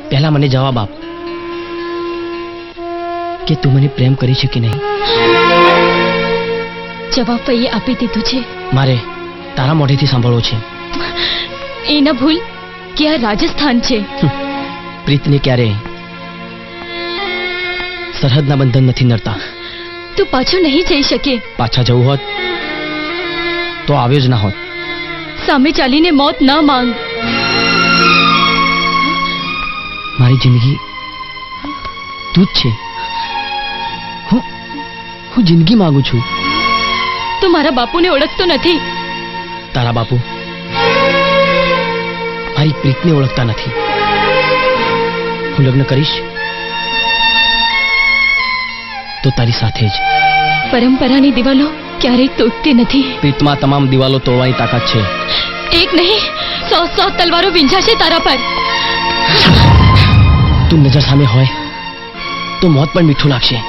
પહેલા મને જવાબ આપ કે તું મને પ્રેમ કરી છે કે નહીં. જવાબ પૈયે આપી દીધું છે. મારે તારા મોઢેથી સાંભળવો છે. એ ન ભૂલ કે આ રાજસ્થાન છે. પ્રીતને ક્યારે સરહદના બંધન નથી નડતા. તું પાછો નહીં જઈ શકે. પાછા જવું હોત તો આવ્યો જ ના હોત. સામે ચાલીને મોત ના માંગ. મારી જિંદગી તું જ છે. હું જિંદગી માંગુ છું. તું મારા બાપુને ઓળખતો નથી. તારા બાપુ મારી પ્રીતને ઓળખતા નથી. હું લગ્ન કરીશ તો તારી સાથે જ. પરંપરાની દિવાલો ક્યારેય તૂટતી નથી. પ્રીતમાં તમામ દિવાલો તોડવાની તાકાત છે. એક નહીં 100 તલવારો વીંઝાશે તારા પર. તું નજર સામે હોય તો મોત પણ મીઠું લાગશે.